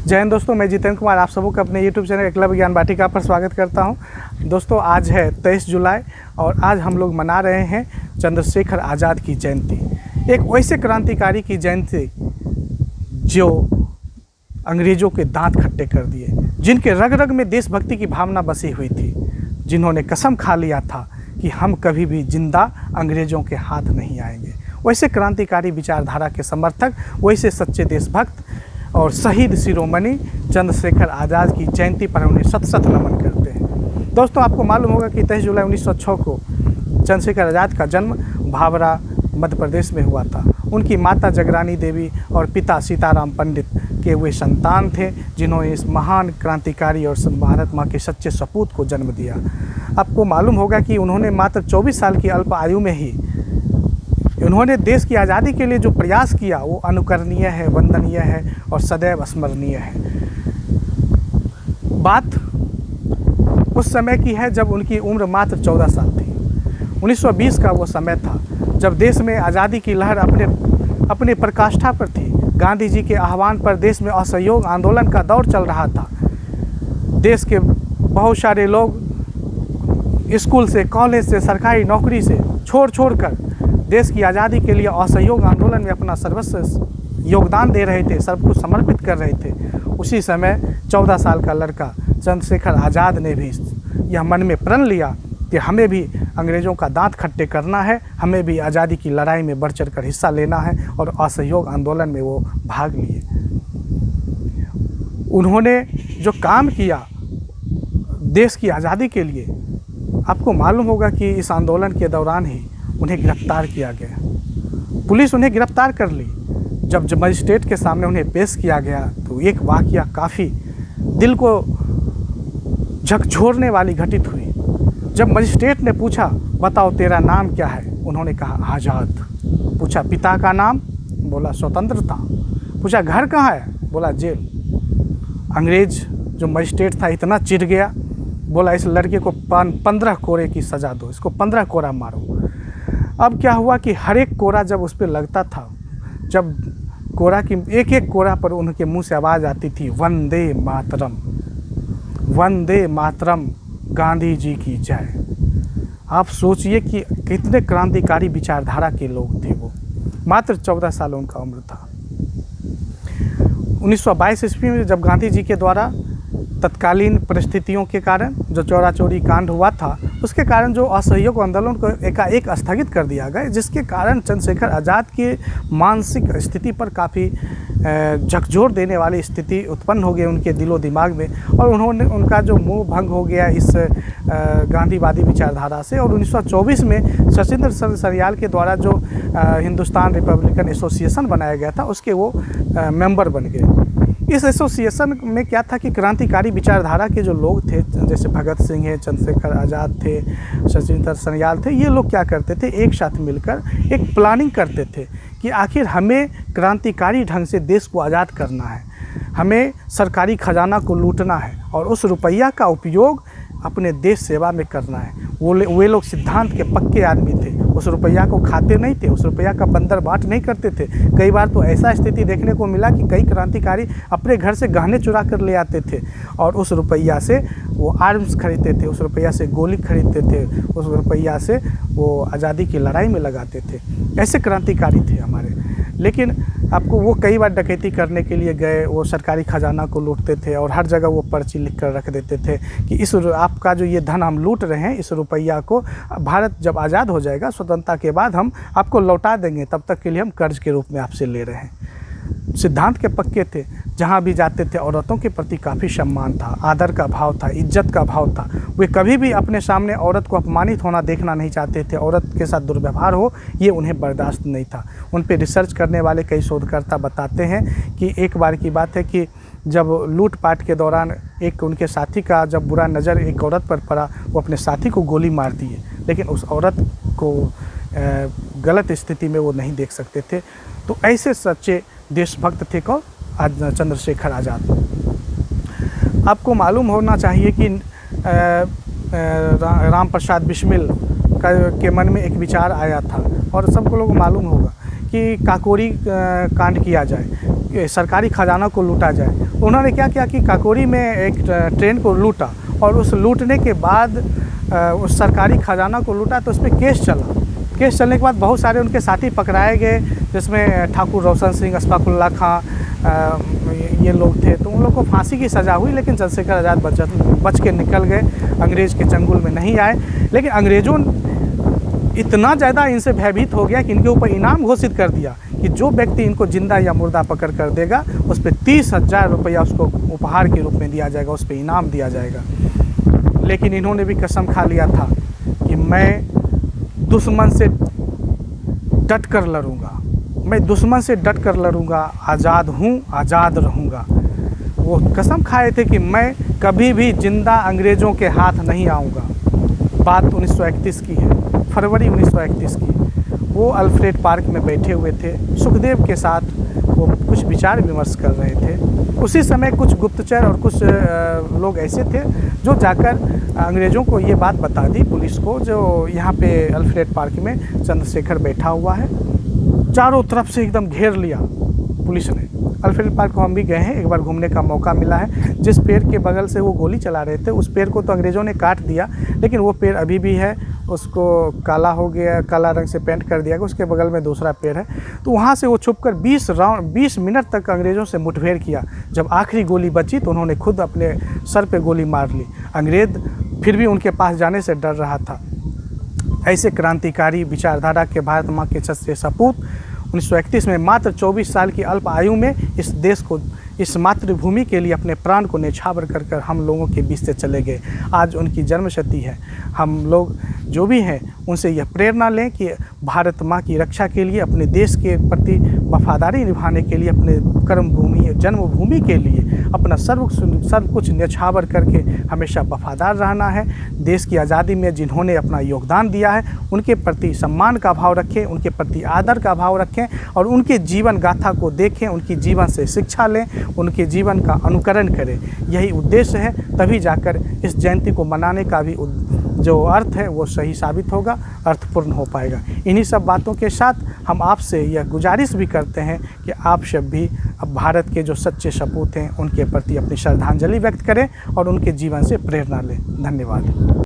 जय हिंद दोस्तों, मैं जितेंद्र कुमार आप सबों का अपने YouTube चैनल एकलव्य ज्ञान वाटिका पर स्वागत करता हूं। दोस्तों आज है 23 जुलाई और आज हम लोग मना रहे हैं चंद्रशेखर आज़ाद की जयंती। एक वैसे क्रांतिकारी की जयंती जो अंग्रेज़ों के दांत खट्टे कर दिए, जिनके रग रग में देशभक्ति की भावना बसी हुई थी, जिन्होंने कसम खा लिया था कि हम कभी भी जिंदा अंग्रेज़ों के हाथ नहीं आएंगे। वैसे क्रांतिकारी विचारधारा के समर्थक, वैसे सच्चे देशभक्त और शहीद शिरोमणि चंद्रशेखर आज़ाद की जयंती पर उन्हें शत शत नमन करते हैं। दोस्तों आपको मालूम होगा कि 23 जुलाई 1906 को चंद्रशेखर आज़ाद का जन्म भावरा मध्य प्रदेश में हुआ था। उनकी माता जगरानी देवी और पिता सीताराम पंडित के वे संतान थे, जिन्होंने इस महान क्रांतिकारी और भारत माँ के सच्चे सपूत को जन्म दिया। आपको मालूम होगा कि उन्होंने मात्र 24 साल की अल्प आयु में ही उन्होंने देश की आज़ादी के लिए जो प्रयास किया वो अनुकरणीय है, वंदनीय है और सदैव स्मरणीय है। बात उस समय की है जब उनकी उम्र मात्र 14 साल थी। 1920 का वो समय था जब देश में आज़ादी की लहर अपने प्रकाष्ठा पर थी। गांधी जी के आह्वान पर देश में असहयोग आंदोलन का दौर चल रहा था। देश के बहुत सारे लोग स्कूल से, कॉलेज से, सरकारी नौकरी से छोड़ कर देश की आज़ादी के लिए असहयोग आंदोलन में अपना सर्वस्व योगदान दे रहे थे, सब कुछ समर्पित कर रहे थे। उसी समय 14 साल का लड़का चंद्रशेखर आज़ाद ने भी यह मन में प्रण लिया कि हमें भी अंग्रेज़ों का दांत खट्टे करना है, हमें भी आज़ादी की लड़ाई में बढ़ चढ़ कर हिस्सा लेना है, और असहयोग आंदोलन में वो भाग लिए। उन्होंने जो काम किया देश की आज़ादी के लिए, आपको मालूम होगा कि इस आंदोलन के दौरान ही उन्हें गिरफ्तार किया गया। पुलिस उन्हें गिरफ्तार कर ली। जब मजिस्ट्रेट के सामने उन्हें पेश किया गया तो एक वाक़या काफ़ी दिल को झकझोरने वाली घटित हुई। जब मजिस्ट्रेट ने पूछा, बताओ तेरा नाम क्या है? उन्होंने कहा आज़ाद। पूछा पिता का नाम? बोला स्वतंत्रता। पूछा घर कहाँ है? बोला जेल। अंग्रेज़ जो मजिस्ट्रेट था इतना चिढ़ गया, बोला इस लड़के को 15 कोड़े की सज़ा दो, इसको 15 कोड़ा मारो। अब क्या हुआ कि हर एक कोड़ा जब उस पर लगता था, जब कोड़ा की एक एक कोड़ा पर उनके मुंह से आवाज़ आती थी, वंदे मातरम, वंदे मातरम, गांधी जी की जय। आप सोचिए कि कितने क्रांतिकारी विचारधारा के लोग थे वो। मात्र 14 साल उनका उम्र था। 1922 ईस्वी में जब गांधी जी के द्वारा तत्कालीन परिस्थितियों के कारण जो चौरा चौरी कांड हुआ था, उसके कारण जो असहयोग आंदोलन को एकाएक स्थगित कर दिया गया, जिसके कारण चंद्रशेखर आज़ाद की मानसिक स्थिति पर काफ़ी झकझोर देने वाली स्थिति उत्पन्न हो गई उनके दिलो दिमाग में, और उनका जो मोह भंग हो गया इस गांधीवादी विचारधारा से। और 1924 में सचिंद्र सरियाल के द्वारा जो हिंदुस्तान रिपब्लिकन एसोसिएशन बनाया गया था, उसके वो मेंबर बन गए। इस एसोसिएशन में क्या था कि क्रांतिकारी विचारधारा के जो लोग थे, जैसे भगत सिंह है, चंद्रशेखर आज़ाद थे, सचिंद्र सरियाल थे, ये लोग क्या करते थे, एक साथ मिलकर एक प्लानिंग करते थे कि आखिर हमें क्रांतिकारी ढंग से देश को आज़ाद करना है, हमें सरकारी खजाना को लूटना है और उस रुपया का उपयोग अपने देश सेवा में करना है। वे लोग सिद्धांत के पक्के आदमी थे, उस रुपया को खाते नहीं थे, उस रुपया का बंदर बाट नहीं करते थे। कई बार तो ऐसा स्थिति देखने को मिला कि कई क्रांतिकारी अपने घर से गहने चुरा कर ले आते थे और उस रुपया से वो आर्म्स खरीदते थे, उस रुपया से गोली खरीदते थे, उस रुपया से वो आज़ादी की लड़ाई में लगाते थे। ऐसे क्रांतिकारी थे हमारे। लेकिन आपको वो कई बार डकैती करने के लिए गए, वो सरकारी खजाना को लूटते थे और हर जगह वो पर्ची लिख कर रख देते थे कि इस आपका जो ये धन हम लूट रहे हैं, इस रुपया को भारत जब आज़ाद हो जाएगा, स्वतंत्रता के बाद हम आपको लौटा देंगे, तब तक के लिए हम कर्ज के रूप में आपसे ले रहे हैं। सिद्धांत के पक्के थे। जहाँ भी जाते थे औरतों के प्रति काफ़ी सम्मान था, आदर का भाव था, इज्जत का भाव था। वे कभी भी अपने सामने औरत को अपमानित होना देखना नहीं चाहते थे। औरत के साथ दुर्व्यवहार हो ये उन्हें बर्दाश्त नहीं था। उन पे रिसर्च करने वाले कई शोधकर्ता बताते हैं कि एक बार की बात है कि जब लूटपाट के दौरान एक उनके साथी का जब बुरा नज़र एक औरत पर पड़ा, वो अपने साथी को गोली मार दिए, लेकिन उस औरत को गलत स्थिति में वो नहीं देख सकते थे। तो ऐसे सच्चे देशभक्त थे कौन? आज चंद्रशेखर आज़ाद। आपको मालूम होना चाहिए कि राम प्रसाद बिस्मिल के मन में एक विचार आया था, और सबको लोग मालूम होगा कि काकोरी कांड किया जाए। कि सरकारी खजाना को लूटा जाए। उन्होंने क्या किया कि काकोरी में एक ट्रेन को लूटा और उस लूटने के बाद उस सरकारी खजाना को लूटा तो उस पर केस चला। केस चलने के बाद बहुत सारे उनके साथी पकड़ाए गए, जिसमें ठाकुर रोशन सिंह, अशफाकुल्ला खां, ये लोग थे। तो उन लोग को फांसी की सज़ा हुई, लेकिन चंद्रशेखर आज़ाद बच के निकल गए, अंग्रेज़ के चंगुल में नहीं आए। लेकिन अंग्रेज़ों इतना ज़्यादा इनसे भयभीत हो गया कि इनके ऊपर इनाम घोषित कर दिया कि जो व्यक्ति इनको जिंदा या मुर्दा पकड़ कर देगा उस पर 30,000 रुपया उसको उपहार के रूप में दिया जाएगा, उस पर इनाम दिया जाएगा। लेकिन इन्होंने भी कसम खा लिया था कि मैं दुश्मन से डट कर लड़ूंगा, मैं दुश्मन से डट कर लड़ूंगा, आज़ाद हूँ, आज़ाद रहूँगा। वो कसम खाए थे कि मैं कभी भी जिंदा अंग्रेज़ों के हाथ नहीं आऊँगा। बात 1931 की है, फरवरी 1931 की। वो अल्फ्रेड पार्क में बैठे हुए थे, सुखदेव के साथ वो कुछ विचार विमर्श कर रहे थे। उसी समय कुछ गुप्तचर और कुछ लोग ऐसे थे जो जाकर अंग्रेज़ों को ये बात बता दी, पुलिस को, जो यहाँ पे अल्फ्रेड पार्क में चंद्रशेखर बैठा हुआ है। चारों तरफ से एकदम घेर लिया पुलिस ने। अल्फ्रेड पार्क को हम भी गए हैं, एक बार घूमने का मौका मिला है। जिस पेड़ के बगल से वो गोली चला रहे थे उस पेड़ को तो अंग्रेज़ों ने काट दिया, लेकिन वो पेड़ अभी भी है, उसको काला हो गया, काला रंग से पेंट कर दिया गया। उसके बगल में दूसरा पेड़ है। तो वहाँ से वो छुपकर 20 मिनट तक अंग्रेज़ों से मुठभेड़ किया। जब आखिरी गोली बची तो उन्होंने खुद अपने सर पे गोली मार ली। अंग्रेज़ फिर भी उनके पास जाने से डर रहा था। ऐसे क्रांतिकारी विचारधारा के भारत माँ के सच्चे सपूत 1931 में मात्र 24 साल की अल्प आयु में इस देश को, इस मातृभूमि के लिए अपने प्राण को न्यौछावर कर हम लोगों के बीच से चले गए। आज उनकी जन्मशती है। हम लोग जो भी हैं उनसे यह प्रेरणा लें कि भारत माँ की रक्षा के लिए, अपने देश के प्रति वफादारी निभाने के लिए, अपने कर्मभूमि, जन्मभूमि के लिए अपना सर्व कुछ न्यौछावर करके हमेशा वफादार रहना है। देश की आज़ादी में जिन्होंने अपना योगदान दिया है उनके प्रति सम्मान का भाव रखें, उनके प्रति आदर का भाव रखें और उनके जीवन गाथा को देखें, उनकी जीवन से शिक्षा लें, उनके जीवन का अनुकरण करें। यही उद्देश्य है। तभी जाकर इस जयंती को मनाने का भी जो अर्थ है वो सही साबित होगा, अर्थपूर्ण हो पाएगा। इन्हीं सब बातों के साथ हम आपसे यह गुजारिश भी करते हैं कि आप सब भी अब भारत के जो सच्चे सपूत हैं उनके प्रति अपनी श्रद्धांजलि व्यक्त करें और उनके जीवन से प्रेरणा लें। धन्यवाद।